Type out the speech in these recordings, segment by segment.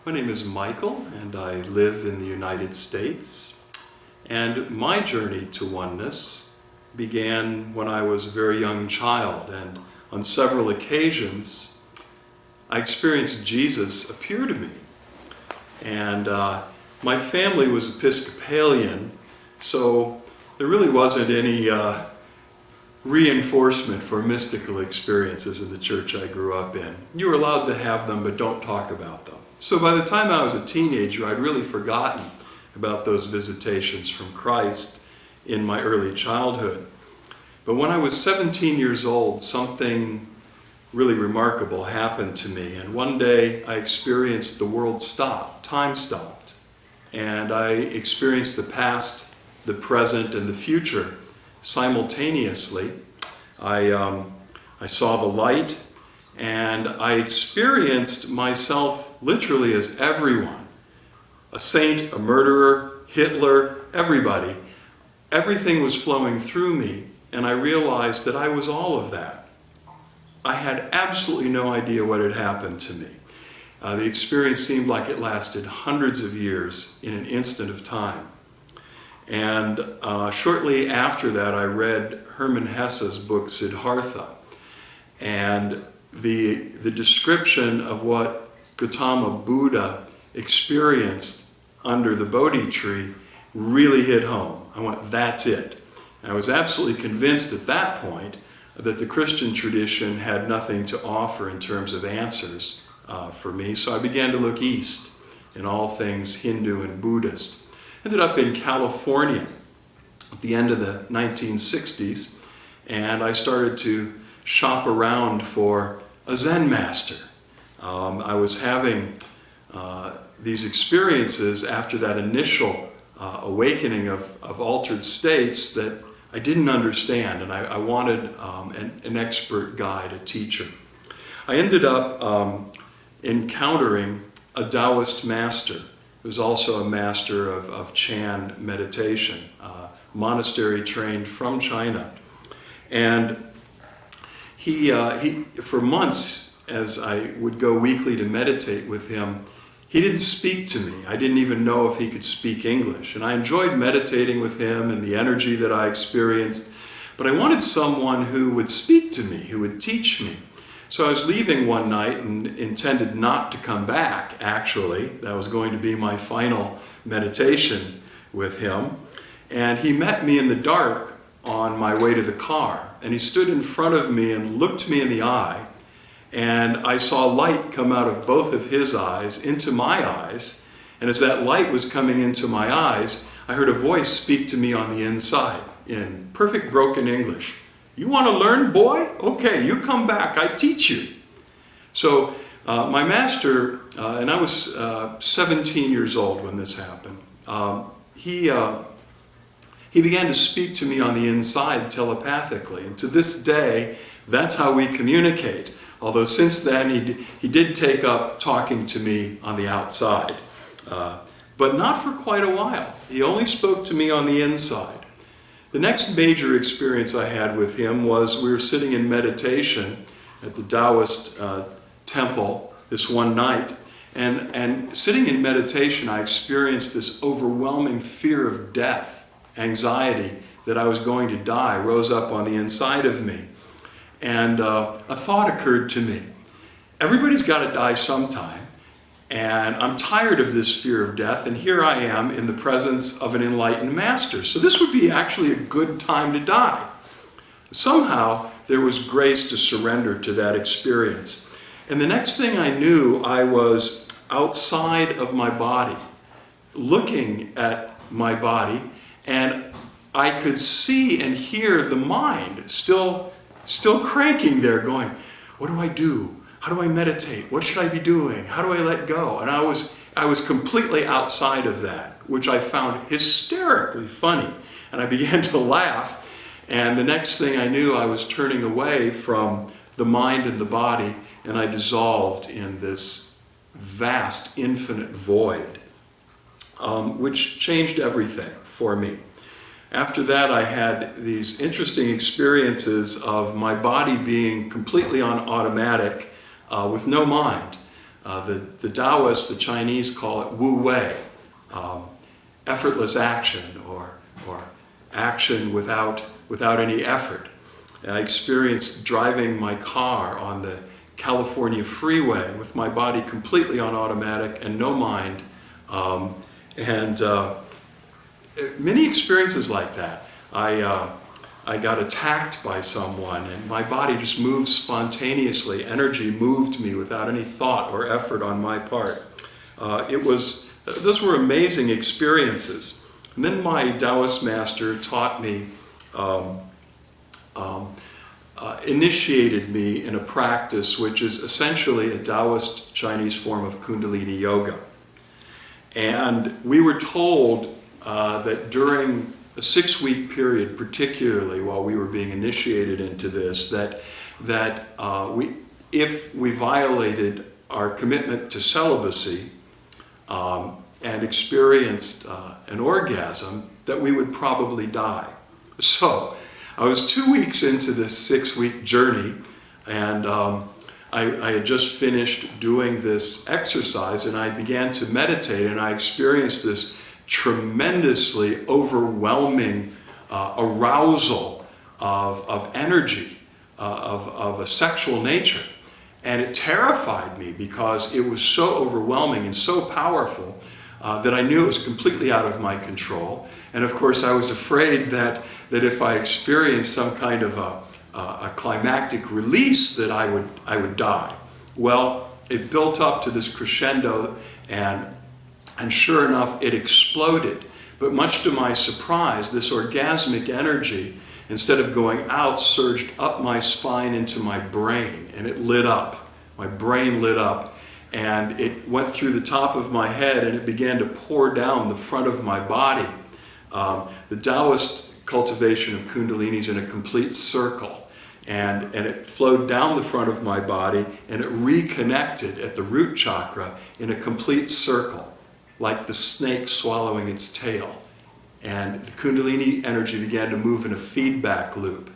My name is Michael, and I live in the United States. And my journey to oneness began when I was a very young child, and on several occasions I experienced Jesus appear to me. And my family was Episcopalian, so there really wasn't any reinforcement for mystical experiences in the church I grew up in. You were allowed to have them, but don't talk about them. So by the time I was a teenager, I'd really forgotten about those visitations from Christ in my early childhood. But when I was 17 years old, something really remarkable happened to me. And one day I experienced the world stop, time stopped. And I experienced the past, the present, and the future simultaneously. I saw the light, and I experienced myself literally as everyone. A saint, a murderer, Hitler, everybody. Everything was flowing through me, and I realized that I was all of that. I had absolutely no idea what had happened to me. The experience seemed like it lasted hundreds of years in an instant of time. And shortly after that, I read Hermann Hesse's book, Siddhartha. And the description of what Gautama Buddha experienced under the Bodhi tree really hit home. I went, that's it. And I was absolutely convinced at that point that the Christian tradition had nothing to offer in terms of answers for me. So I began to look east in all things Hindu and Buddhist. Ended up in California at the end of the 1960s, and I started to shop around for a Zen master. I was having these experiences after that initial awakening of altered states that I didn't understand, and I wanted an expert guide, a teacher. I ended up encountering a Taoist master who was also a master of Chan meditation, monastery trained from China. And he for months, as I would go weekly to meditate with him, he didn't speak to me. I didn't even know if he could speak English. And I enjoyed meditating with him and the energy that I experienced, but I wanted someone who would speak to me, who would teach me. So I was leaving one night and intended not to come back, actually. That was going to be my final meditation with him. And he met me in the dark on my way to the car. And he stood in front of me and looked me in the eye. And I saw light come out of both of his eyes into my eyes. And as that light was coming into my eyes, I heard a voice speak to me on the inside in perfect broken English. You want to learn, boy? Okay, you come back, I teach you. So my master, and I was 17 years old when this happened, he began to speak to me on the inside telepathically. And to this day, that's how we communicate. Although since then, he did take up talking to me on the outside. But not for quite a while. He only spoke to me on the inside. The next major experience I had with him was we were sitting in meditation at the Taoist temple this one night. And sitting in meditation, I experienced this overwhelming fear of death, anxiety that I was going to die, rose up on the inside of me. And a thought occurred to me. Everybody's got to die sometime, and I'm tired of this fear of death, and here I am in the presence of an enlightened master. So this would be actually a good time to die. Somehow, there was grace to surrender to that experience. And the next thing I knew, I was outside of my body, looking at my body, and I could see and hear the mind still cranking there, going, what do I do? How do I meditate? What should I be doing? How do I let go? And I was completely outside of that, which I found hysterically funny. And I began to laugh. And the next thing I knew, I was turning away from the mind and the body, and I dissolved in this vast, infinite void, which changed everything for me. After that, I had these interesting experiences of my body being completely on automatic with no mind. The Taoists, the Chinese call it Wu Wei, effortless action, or action without any effort. I experienced driving my car on the California freeway with my body completely on automatic and no mind, many experiences like that. I got attacked by someone and my body just moved spontaneously. Energy moved me without any thought or effort on my part. Those were amazing experiences. And then my Taoist master taught me, initiated me in a practice which is essentially a Taoist Chinese form of Kundalini Yoga. And we were told that during a 6-week period, particularly while we were being initiated into this, if we violated our commitment to celibacy and experienced an orgasm, that we would probably die. So I was 2 weeks into this 6-week journey, and I had just finished doing this exercise, and I began to meditate, and I experienced this tremendously overwhelming arousal of energy, of a sexual nature. And it terrified me because it was so overwhelming and so powerful that I knew it was completely out of my control. And of course I was afraid that if I experienced some kind of a climactic release that I would die. Well, it built up to this crescendo, and sure enough, it exploded. But much to my surprise, this orgasmic energy, instead of going out, surged up my spine into my brain, and it lit up. My brain lit up, and it went through the top of my head, and it began to pour down the front of my body. The Taoist cultivation of Kundalini is in a complete circle, and it flowed down the front of my body, and it reconnected at the root chakra in a complete circle, like the snake swallowing its tail. And the Kundalini energy began to move in a feedback loop,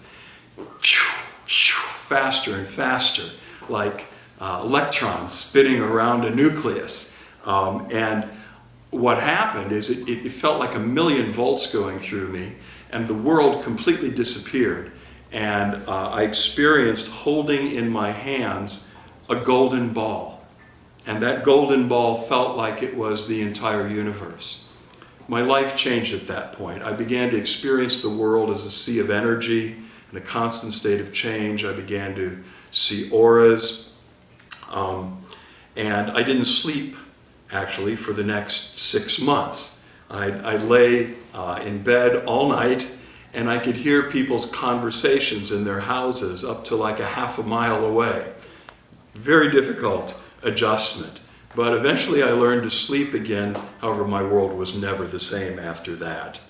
faster and faster, like electrons spinning around a nucleus. And what happened is it felt like 1,000,000 volts going through me, and the world completely disappeared. And I experienced holding in my hands a golden ball. And that golden ball felt like it was the entire universe. My life changed at that point. I began to experience the world as a sea of energy in a constant state of change. I began to see auras. And I didn't sleep, actually, for the next 6 months. I lay in bed all night, and I could hear people's conversations in their houses up to like a half a mile away. Very difficult adjustment. But eventually I learned to sleep again. However, my world was never the same after that.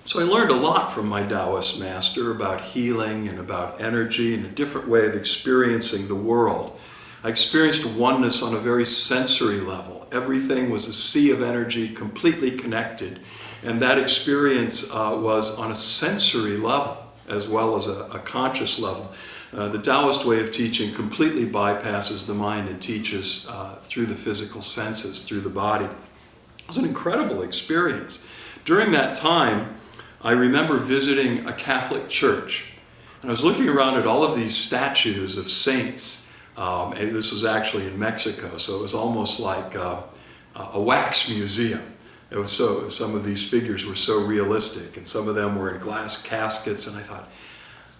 So I learned a lot from my Taoist master about healing and about energy and a different way of experiencing the world. I experienced oneness on a very sensory level. Everything was a sea of energy, completely connected. And that experience was on a sensory level as well as a conscious level. The Taoist way of teaching completely bypasses the mind and teaches through the physical senses, through the body. It was an incredible experience. During that time, I remember visiting a Catholic church, and I was looking around at all of these statues of saints, and this was actually in Mexico, so it was almost like a wax museum. It was some of these figures were so realistic, and some of them were in glass caskets, and I thought,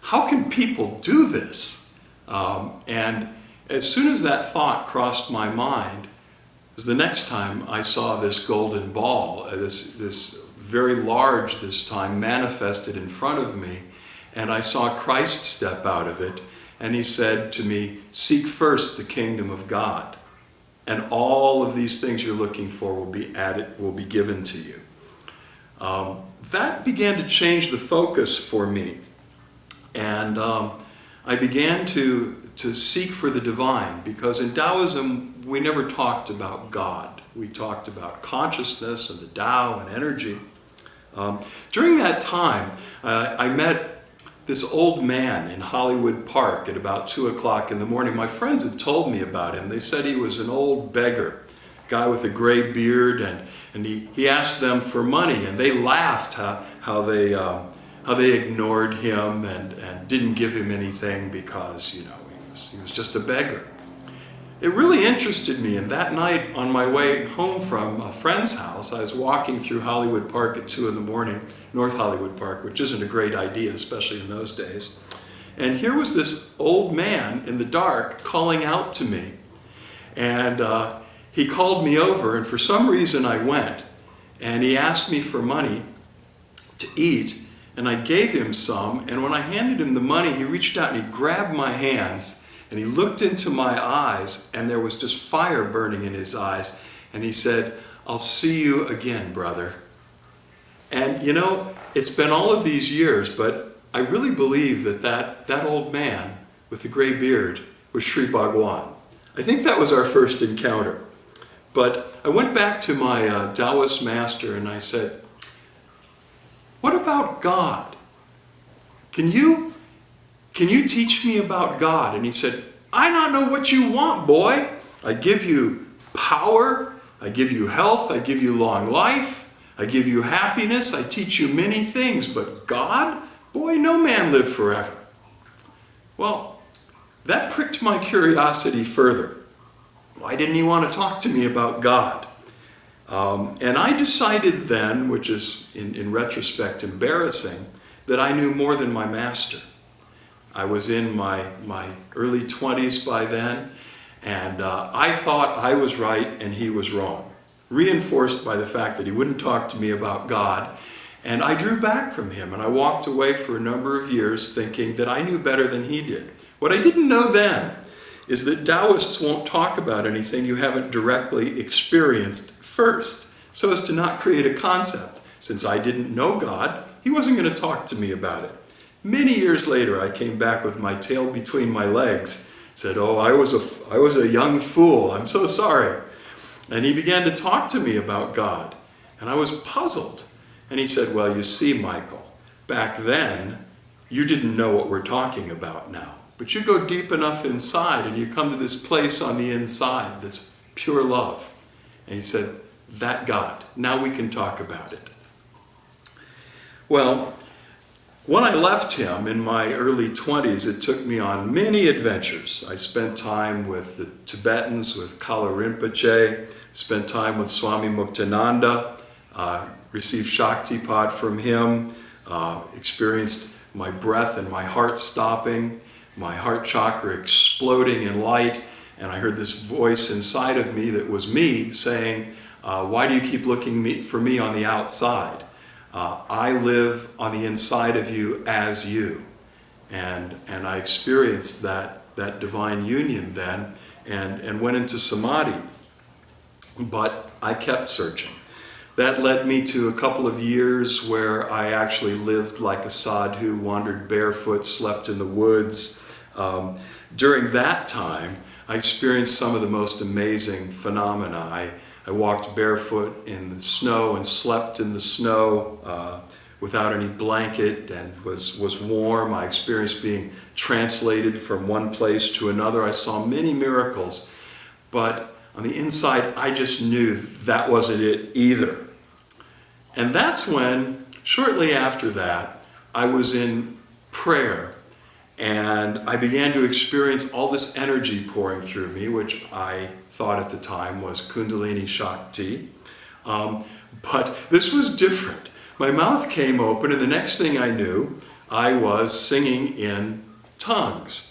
how can people do this? And as soon as that thought crossed my mind, it was the next time I saw this golden ball, this very large this time, manifested in front of me, and I saw Christ step out of it, and he said to me, "Seek first the kingdom of God, and all of these things you're looking for will be added, will be given to you." That began to change the focus for me. And I began to seek for the divine, because in Taoism we never talked about God. We talked about consciousness and the Tao and energy. During that time, I met this old man in Hollywood Park at about 2 o'clock in the morning. My friends had told me about him. They said he was an old beggar, guy with a gray beard, and he asked them for money, and they laughed how they ignored him and didn't give him anything because, he was just a beggar. It really interested me, and that night on my way home from a friend's house, I was walking through Hollywood Park at 2 in the morning, North Hollywood Park, which isn't a great idea, especially in those days. And here was this old man in the dark calling out to me. And he called me over, and for some reason I went. And he asked me for money to eat, and I gave him some. And when I handed him the money, he reached out and he grabbed my hands, and he looked into my eyes, and there was just fire burning in his eyes. And he said, "I'll see you again, brother." And it's been all of these years, but I really believe that old man with the gray beard was Sri Bhagwan. I think that was our first encounter. But I went back to my Taoist master and I said, "What about God? Can you teach me about God?" And he said, "I not know what you want, boy. I give you power, I give you health, I give you long life, I give you happiness, I teach you many things, but God? Boy, no man live forever." Well, that pricked my curiosity further. Why didn't he want to talk to me about God? And I decided then, which is in retrospect embarrassing, that I knew more than my master. I was in my early 20s by then, and I thought I was right and he was wrong, reinforced by the fact that he wouldn't talk to me about God. And I drew back from him, and I walked away for a number of years thinking that I knew better than he did. What I didn't know then is that Taoists won't talk about anything you haven't directly experienced first, so as to not create a concept. Since I didn't know God, he wasn't going to talk to me about it. Many years later, I came back with my tail between my legs, said, "Oh, I was a young fool. I'm so sorry." And he began to talk to me about God, and I was puzzled. And he said, "Well, you see, Michael, back then, you didn't know what we're talking about now. But you go deep enough inside, and you come to this place on the inside that's pure love." And he said, "That God, now we can talk about it." Well, when I left him in my early 20s, it took me on many adventures. I spent time with the Tibetans, with Kala Rinpoche, spent time with Swami Muktananda, received Shaktipat from him, experienced my breath and my heart stopping, my heart chakra exploding in light, and I heard this voice inside of me that was me saying, "Why do you keep looking for me on the outside? I live on the inside of you as you." And I experienced that divine union then and went into samadhi. But I kept searching. That led me to a couple of years where I actually lived like a sadhu, wandered barefoot, slept in the woods. During that time, I experienced some of the most amazing phenomena. I walked barefoot in the snow and slept in the snow without any blanket and was warm. I experienced being translated from one place to another. I saw many miracles, but on the inside, I just knew that wasn't it either. And that's when, shortly after that, I was in prayer and I began to experience all this energy pouring through me, which I thought at the time was Kundalini Shakti. But this was different. My mouth came open, and the next thing I knew, I was singing in tongues.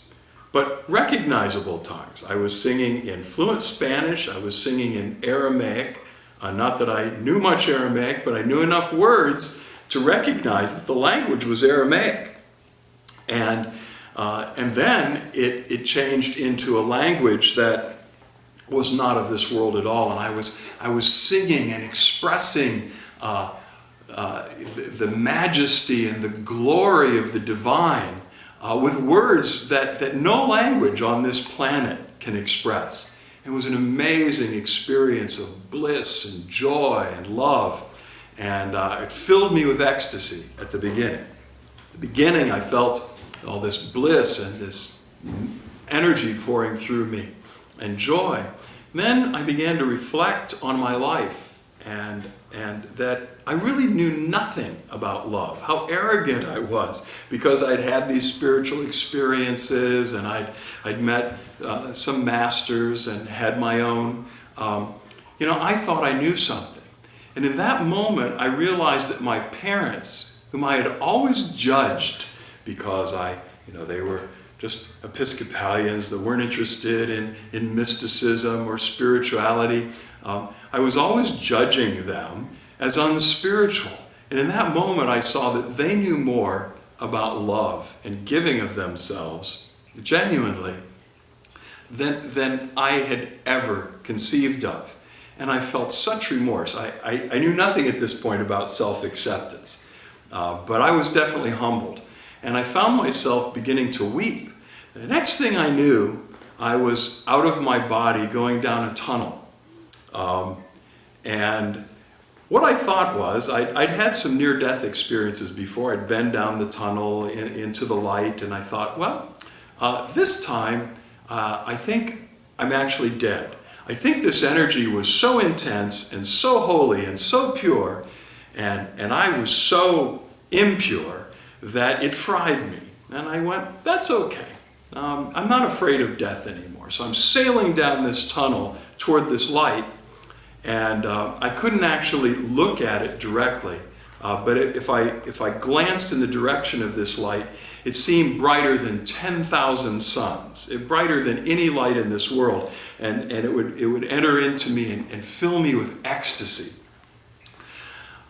But recognizable tongues. I was singing in fluent Spanish, I was singing in Aramaic, not that I knew much Aramaic, but I knew enough words to recognize that the language was Aramaic. And then it changed into a language that was not of this world at all, and I was singing and expressing the majesty and the glory of the divine, with words that no language on this planet can express. It was an amazing experience of bliss and joy and love, and it filled me with ecstasy at the beginning. At the beginning, I felt all this bliss and this energy pouring through me and joy. Then I began to reflect on my life and that I really knew nothing about love, how arrogant I was because I'd had these spiritual experiences and I'd met some masters and had my own. I thought I knew something. And in that moment, I realized that my parents, whom I had always judged because they were just Episcopalians that weren't interested in mysticism or spirituality, I was always judging them as unspiritual. And in that moment, I saw that they knew more about love and giving of themselves genuinely than I had ever conceived of. And I felt such remorse. I knew nothing at this point about self-acceptance, but I was definitely humbled. And I found myself beginning to weep. The next thing I knew, I was out of my body going down a tunnel. And what I thought was, I'd had some near-death experiences before. I'd been down the tunnel into the light, and I thought, well, this time, I think I'm actually dead. I think this energy was so intense and so holy and so pure, and I was so impure that it fried me. And I went, that's okay. I'm not afraid of death anymore. So I'm sailing down this tunnel toward this light, and I couldn't actually look at it directly. But if I glanced in the direction of this light, it seemed brighter than 10,000 suns, brighter than any light in this world. And it would enter into me and fill me with ecstasy.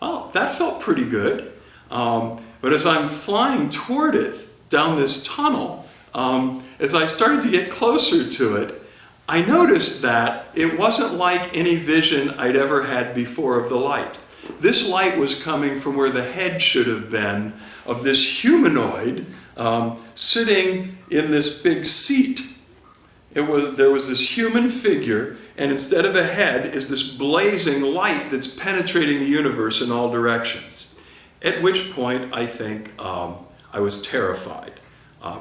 Well, that felt pretty good. But as I'm flying toward it down this tunnel, as I started to get closer to it, I noticed that it wasn't like any vision I'd ever had before of the light. This light was coming from where the head should have been of this humanoid sitting in this big seat. There was this human figure, and instead of a head is this blazing light that's penetrating the universe in all directions. At which point I think I was terrified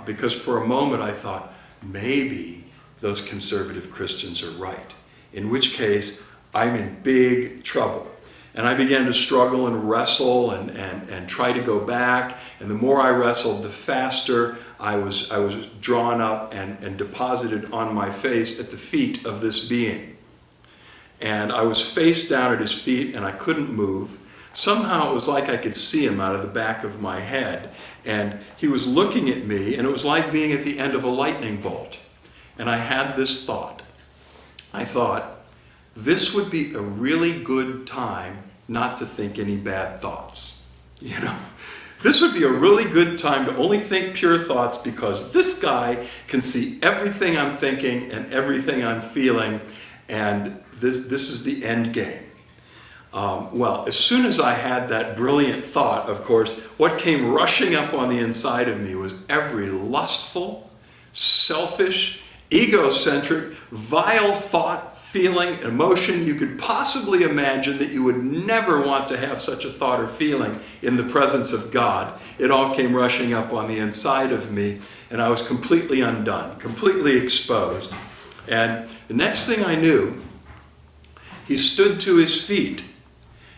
because for a moment I thought maybe those conservative Christians are right, in which case I'm in big trouble. And I began to struggle and wrestle and try to go back. And the more I wrestled, the faster I was drawn up and deposited on my face at the feet of this being. And I was face down at his feet and I couldn't move. Somehow it was like I could see him out of the back of my head. And he was looking at me, and it was like being at the end of a lightning bolt. And I had this thought. I thought, this would be a really good time not to think any bad thoughts. This would be a really good time to only think pure thoughts because this guy can see everything I'm thinking and everything I'm feeling, and this is the end game. Well, as soon as I had that brilliant thought, of course, what came rushing up on the inside of me was every lustful, selfish, egocentric, vile thought, feeling, emotion you could possibly imagine that you would never want to have such a thought or feeling in the presence of God. It all came rushing up on the inside of me, and I was completely undone, completely exposed. And the next thing I knew, he stood to his feet,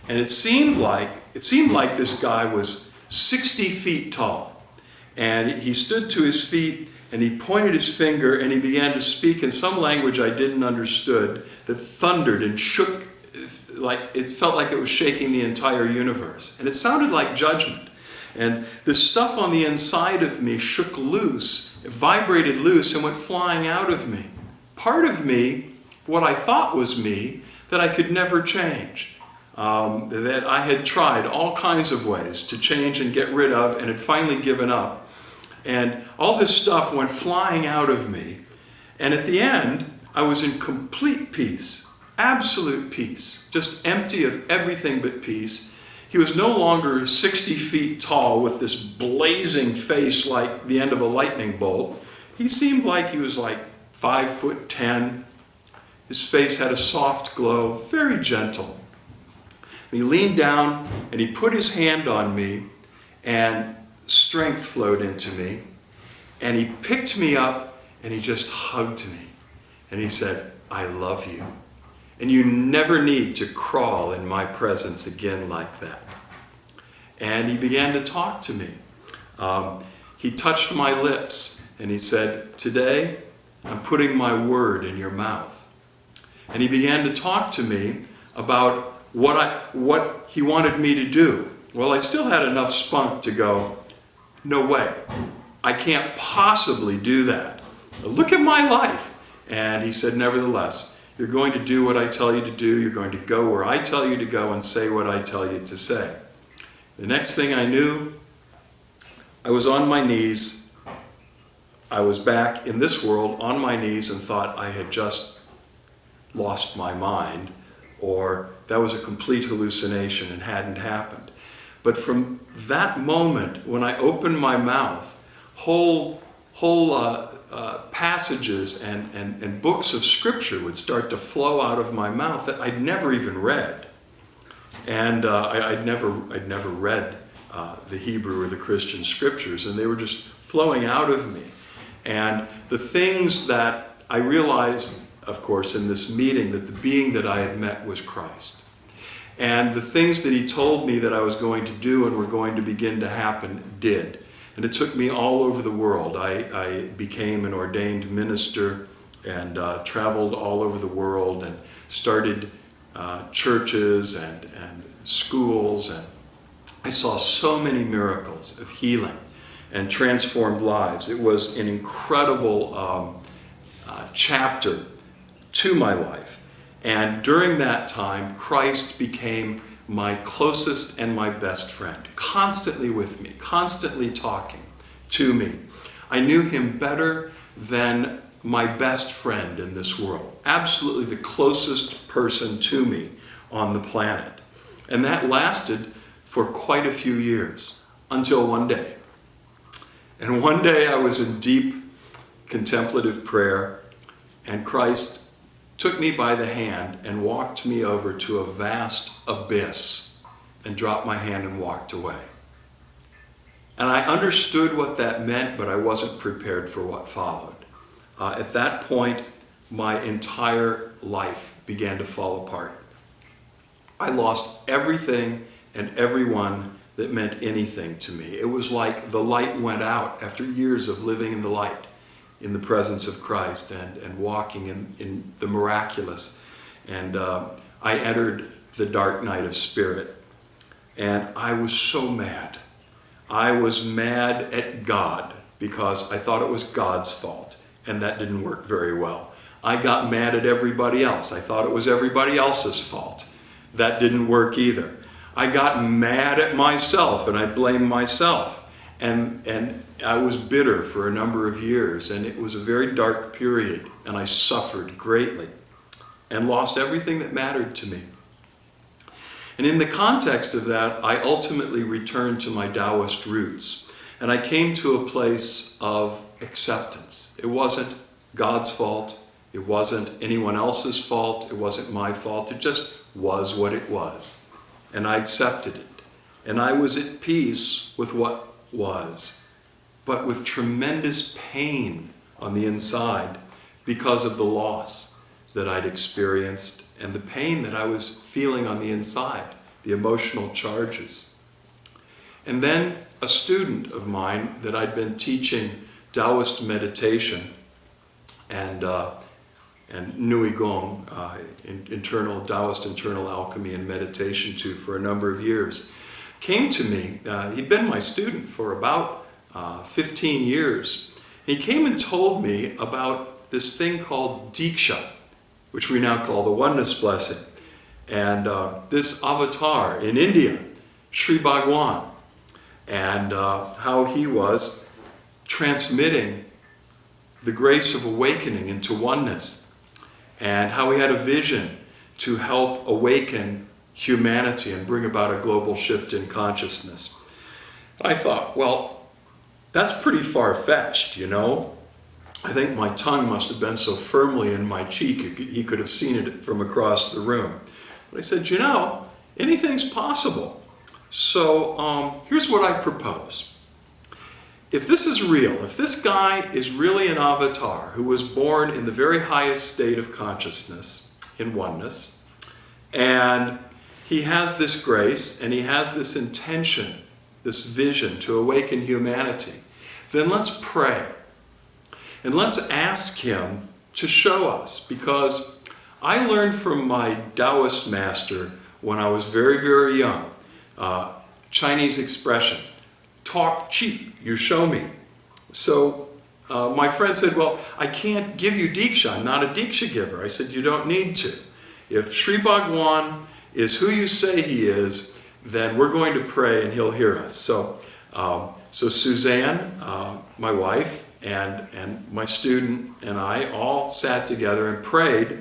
and it seemed like this guy was 60 feet tall. And he stood to his feet, and he pointed his finger, and he began to speak in some language I didn't understood that thundered and shook, like it felt like it was shaking the entire universe. And it sounded like judgment. And this stuff on the inside of me shook loose, it vibrated loose and went flying out of me. Part of me, what I thought was me, that I could never change. That I had tried all kinds of ways to change and get rid of and had finally given up. And all this stuff went flying out of me. And at the end, I was in complete peace, absolute peace, just empty of everything but peace. He was no longer 60 feet tall with this blazing face like the end of a lightning bolt. He seemed like he was like 5'10". His face had a soft glow, very gentle. And he leaned down and he put his hand on me, and strength flowed into me. And he picked me up and he just hugged me. And he said, I love you. And you never need to crawl in my presence again like that. And he began to talk to me. He touched my lips and he said, today I'm putting my word in your mouth. And he began to talk to me about what he wanted me to do. Well, I still had enough spunk to go, no way. I can't possibly do that. Look at my life. And he said, nevertheless, you're going to do what I tell you to do. You're going to go where I tell you to go and say what I tell you to say. The next thing I knew, I was on my knees. I was back in this world on my knees and thought I had just lost my mind, or that was a complete hallucination and hadn't happened. But from that moment, when I opened my mouth, whole passages and books of scripture would start to flow out of my mouth that I'd never even read. And I'd never read the Hebrew or the Christian scriptures, and they were just flowing out of me. And the things that I realized, of course, in this meeting, that the being that I had met was Christ. And the things that he told me that I was going to do and were going to begin to happen did. And it took me all over the world. I became an ordained minister and traveled all over the world and started churches and schools. And I saw so many miracles of healing and transformed lives. It was an incredible chapter to my life. And during that time, Christ became my closest and my best friend, constantly with me, constantly talking to me. I knew him better than my best friend in this world, absolutely the closest person to me on the planet. And that lasted for quite a few years, until one day. And one day I was in deep contemplative prayer, and Christ took me by the hand and walked me over to a vast abyss and dropped my hand and walked away. And I understood what that meant, but I wasn't prepared for what followed. At that point, my entire life began to fall apart. I lost everything and everyone that meant anything to me. It was like the light went out after years of living in the light, in the presence of Christ and walking in the miraculous. And I entered the dark night of spirit. And I was so mad. I was mad at God because I thought it was God's fault. And that didn't work very well. I got mad at everybody else. I thought it was everybody else's fault. That didn't work either. I got mad at myself and I blamed myself. And I was bitter for a number of years, and it was a very dark period, and I suffered greatly and lost everything that mattered to me. And in the context of that, I ultimately returned to my Taoist roots, and I came to a place of acceptance. It wasn't God's fault. It wasn't anyone else's fault. It wasn't my fault. It just was what it was. And I accepted it. And I was at peace with what was, but with tremendous pain on the inside because of the loss that I'd experienced and the pain that I was feeling on the inside, the emotional charges. And then a student of mine that I'd been teaching Taoist meditation and Nui Gong, Taoist internal alchemy and meditation to for a number of years, came to me. He'd been my student for about 15 years. He came and told me about this thing called Diksha, which we now call the Oneness blessing. And this avatar in India, Sri Bhagwan, and how he was transmitting the grace of awakening into oneness, and how he had a vision to help awaken humanity and bring about a global shift in consciousness. I thought, well, that's pretty far-fetched, you know? I think my tongue must have been so firmly in my cheek, he could have seen it from across the room. But I said, you know, anything's possible. So here's what I propose. if this is real, if this guy is really an avatar who was born in the very highest state of consciousness, in oneness, and he has this grace and he has this intention, this vision to awaken humanity, then let's pray. And let's ask him to show us, because I learned from my Taoist master when I was very, very young, Chinese expression, talk cheap, you show me. So my friend said, well, I can't give you Diksha, I'm not a Diksha giver. I said, you don't need to. If Sri Bhagwan is who you say he is, then we're going to pray and he'll hear us. So Suzanne, my wife, and my student and I all sat together and prayed.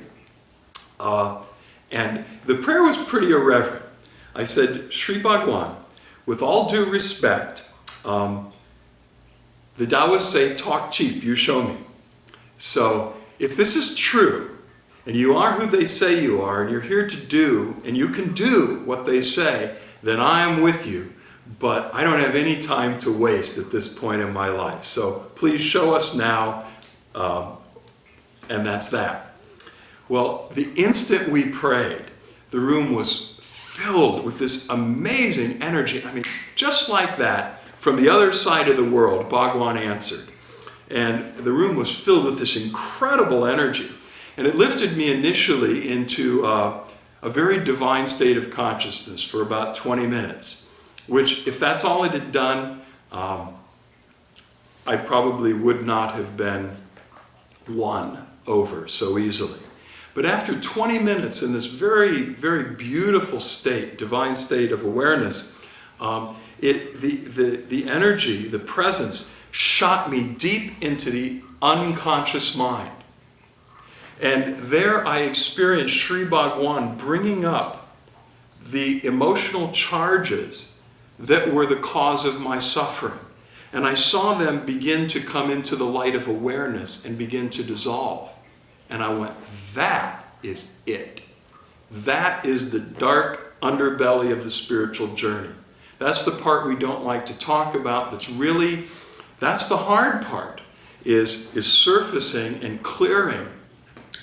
And the prayer was pretty irreverent. I said, Sri Bhagwan, with all due respect, the Taoists say, talk cheap, you show me. So if this is true, and you are who they say you are, and you're here to do, and you can do what they say, then I am with you. But I don't have any time to waste at this point in my life. So please show us now, and that's that. Well, the instant we prayed, the room was filled with this amazing energy. I mean, just like that, from the other side of the world, Bhagwan answered. And the room was filled with this incredible energy. And it lifted me initially into a very divine state of consciousness for about 20 minutes. Which, if that's all it had done, I probably would not have been won over so easily. But after 20 minutes in this very, very beautiful state, divine state of awareness, the energy, the presence, shot me deep into the unconscious mind. And there I experienced Sri Bhagwan bringing up the emotional charges that were the cause of my suffering. And I saw them begin to come into the light of awareness and begin to dissolve. And I went, that is it. That is the dark underbelly of the spiritual journey. That's the part we don't like to talk about. That's the hard part, is surfacing and clearing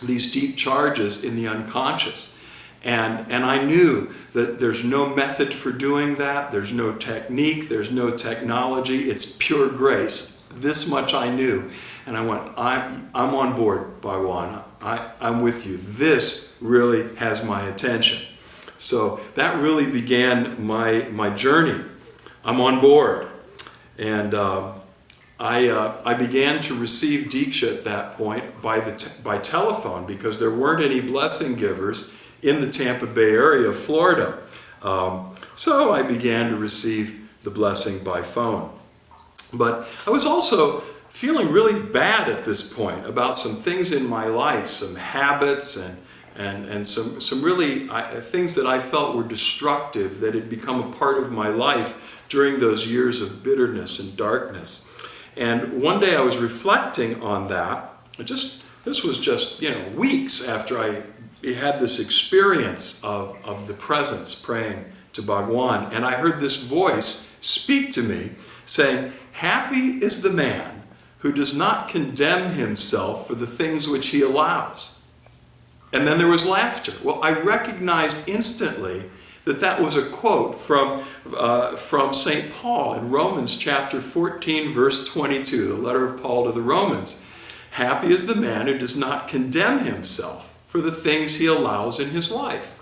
these deep charges in the unconscious. And I knew that there's no method for doing that. There's no technique. There's no technology. It's pure grace. This much I knew. And I went, I'm on board, Bhagwan. I'm with you. This really has my attention. So that really began my journey. I'm on board. And I began to receive Diksha at that point by telephone, because there weren't any blessing givers in the Tampa Bay area of Florida. So I began to receive the blessing by phone. But I was also feeling really bad at this point about some things in my life, some habits and some really things that I felt were destructive, that had become a part of my life during those years of bitterness and darkness. And one day I was reflecting on that. This was just weeks after I had this experience of the presence praying to Bhagwan. And I heard this voice speak to me saying, happy is the man who does not condemn himself for the things which he allows. And then there was laughter. Well, I recognized instantly that was a quote from St. Paul in Romans chapter 14, verse 22, the letter of Paul to the Romans. Happy is the man who does not condemn himself for the things he allows in his life.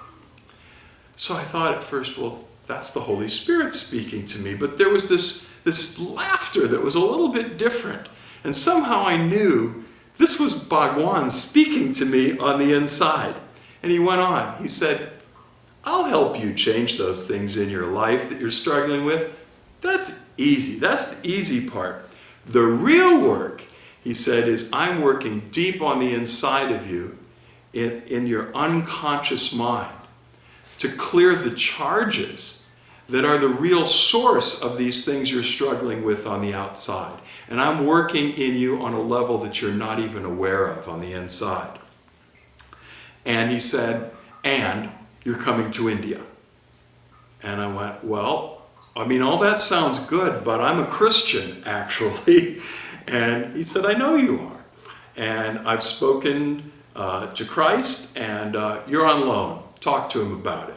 So I thought at first, well, that's the Holy Spirit speaking to me. But there was this laughter that was a little bit different. And somehow I knew this was Bhagwan speaking to me on the inside. And he went on. He said, I'll help you change those things in your life that you're struggling with. That's easy. That's the easy part. The real work, he said, is I'm working deep on the inside of you in your unconscious mind to clear the charges that are the real source of these things you're struggling with on the outside. And I'm working in you on a level that you're not even aware of on the inside. And he said, and you're coming to India. And I went, well, I mean, all that sounds good, but I'm a Christian, actually. And he said, I know you are. And I've spoken to Christ, and you're on loan. Talk to him about it.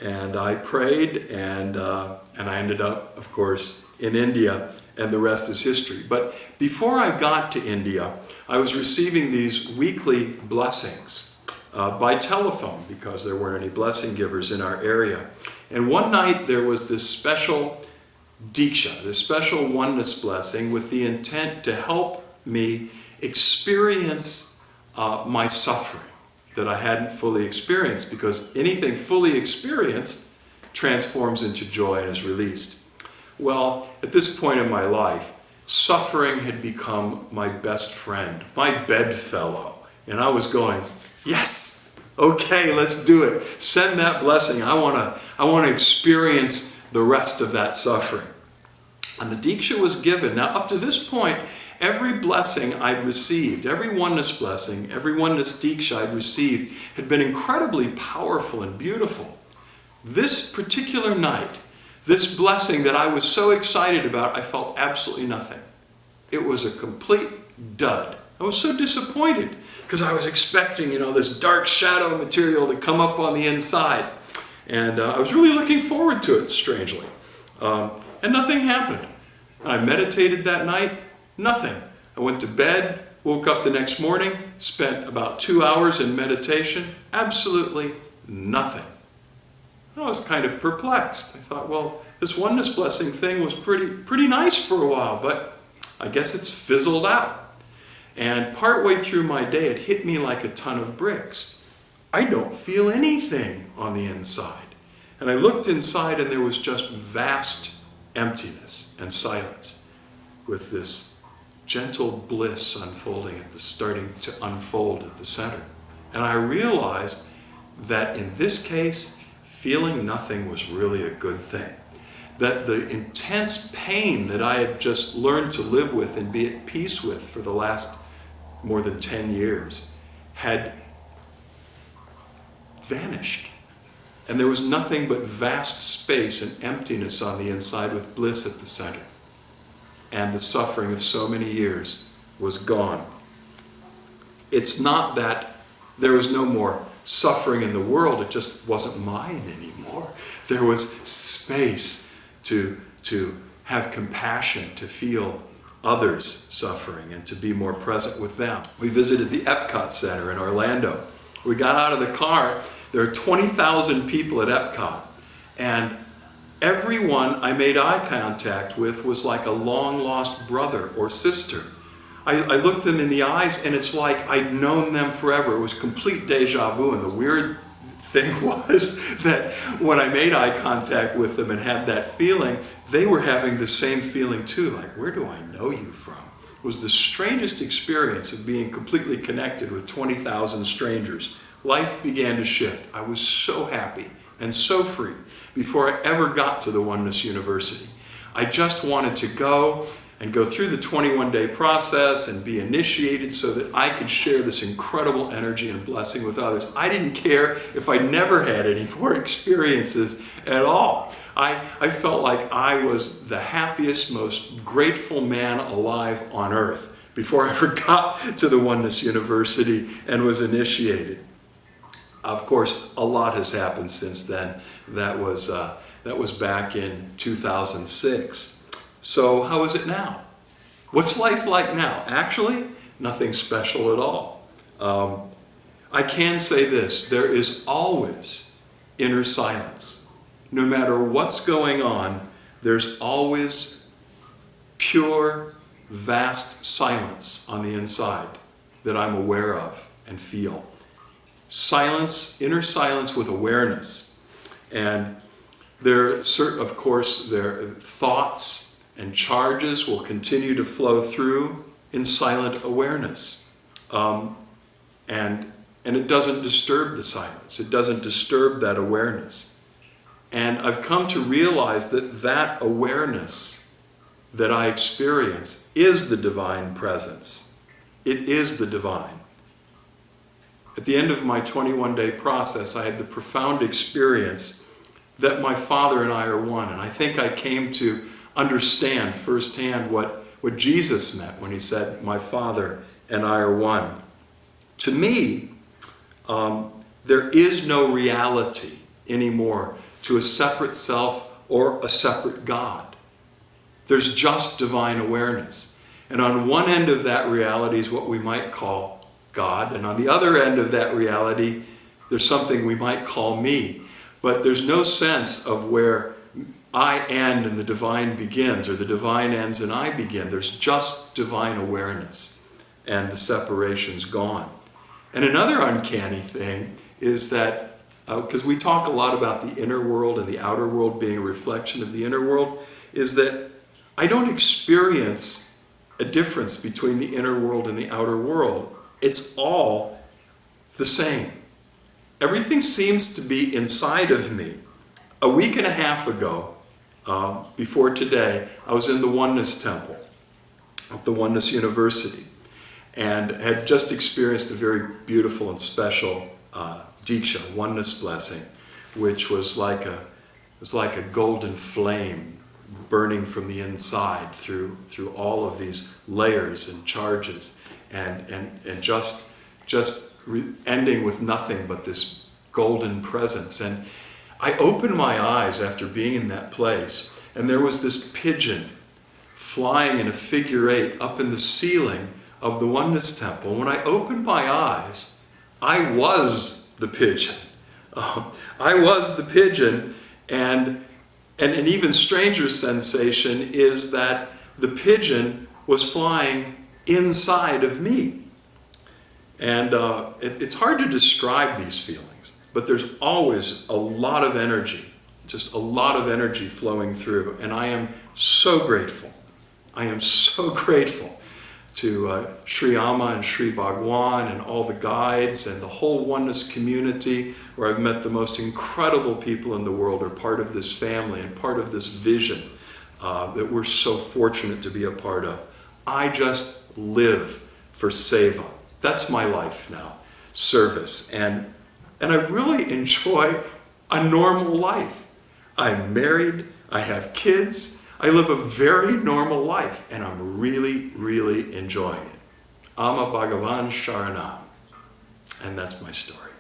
And I prayed, and I ended up, of course, in India, and the rest is history. But before I got to India, I was receiving these weekly blessings by telephone, because there weren't any blessing givers in our area. And one night there was this special Diksha, this special oneness blessing with the intent to help me experience my suffering that I hadn't fully experienced, because anything fully experienced transforms into joy and is released. Well, at this point in my life, suffering had become my best friend, my bedfellow. And I was going, yes, okay, let's do it. Send that blessing. I want to experience the rest of that suffering. And the Diksha was given. Now, up to this point, every blessing I'd received, every oneness blessing, every oneness Diksha I'd received had been incredibly powerful and beautiful. This particular night, this blessing that I was so excited about, I felt absolutely nothing. It was a complete dud. I was so disappointed because I was expecting, this dark shadow material to come up on the inside. And I was really looking forward to it, strangely. And nothing happened. And I meditated that night, nothing. I went to bed, woke up the next morning, spent about 2 hours in meditation, absolutely nothing. I was kind of perplexed. I thought, well, this oneness blessing thing was pretty nice for a while, but I guess it's fizzled out. And partway through my day, it hit me like a ton of bricks. I don't feel anything on the inside. And I looked inside, and there was just vast emptiness and silence, with this gentle bliss starting to unfold at the center. And I realized that in this case, feeling nothing was really a good thing. That the intense pain that I had just learned to live with and be at peace with for the last more than 10 years had vanished. And there was nothing but vast space and emptiness on the inside, with bliss at the center. And the suffering of so many years was gone. It's not that there was no more suffering in the world, it just wasn't mine anymore. There was space to have compassion, to feel others suffering, and to be more present with them. We visited the Epcot Center in Orlando. We got out of the car. There are 20,000 people at Epcot, and everyone I made eye contact with was like a long-lost brother or sister. I looked them in the eyes, and it's like I'd known them forever. It was complete deja vu, and the weird thing was that when I made eye contact with them and had that feeling, they were having the same feeling too, like, where do I know you from? It was the strangest experience of being completely connected with 20,000 strangers. Life began to shift. I was so happy and so free before I ever got to the Oneness University. I just wanted to go through the 21-day process and be initiated so that I could share this incredible energy and blessing with others. I didn't care if I never had any more experiences at all. I felt like I was the happiest, most grateful man alive on earth before I ever got to the Oneness University and was initiated. Of course, a lot has happened since then. That was back in 2006. So how is it now? What's life like now? Actually, nothing special at all. I can say this, there is always inner silence. No matter what's going on, there's always pure, vast silence on the inside that I'm aware of and feel. Silence, inner silence with awareness. And there, of course, their thoughts and charges will continue to flow through in silent awareness. And it doesn't disturb the silence. It doesn't disturb that awareness. And I've come to realize that that awareness that I experience is the divine presence. It is the divine. At the end of my 21-day process, I had the profound experience that my Father and I are one. And I think I came to understand firsthand what Jesus meant when he said, my Father and I are one. To me, there is no reality anymore to a separate self or a separate God. There's just divine awareness. And on one end of that reality is what we might call God, and on the other end of that reality, there's something we might call me. But there's no sense of where I end and the divine begins, or the divine ends and I begin. There's just divine awareness, and the separation's gone. And another uncanny thing is that, because we talk a lot about the inner world and the outer world being a reflection of the inner world, is that I don't experience a difference between the inner world and the outer world. It's all the same. Everything seems to be inside of me. A week and a half ago, before today, I was in the Oneness Temple at the Oneness University, and had just experienced a very beautiful and special Diksha, Oneness blessing, which was like a golden flame burning from the inside through all of these layers and charges, and just ending with nothing but this golden presence. And I opened my eyes after being in that place, and there was this pigeon flying in a figure eight up in the ceiling of the Oneness Temple. When I opened my eyes, I was the pigeon. I was the pigeon, and an even stranger sensation is that the pigeon was flying inside of me. And it's hard to describe these feelings, but there's always a lot of energy, just a lot of energy flowing through. And I am so grateful. I am so grateful to Sri Amma and Sri Bhagwan and all the guides and the whole Oneness community, where I've met the most incredible people in the world, are part of this family and part of this vision that we're so fortunate to be a part of. I just live for seva. That's my life now, service. And I really enjoy a normal life. I'm married, I have kids, I live a very normal life, and I'm really, really enjoying it. Amma Bhagavan Sharanam. And that's my story.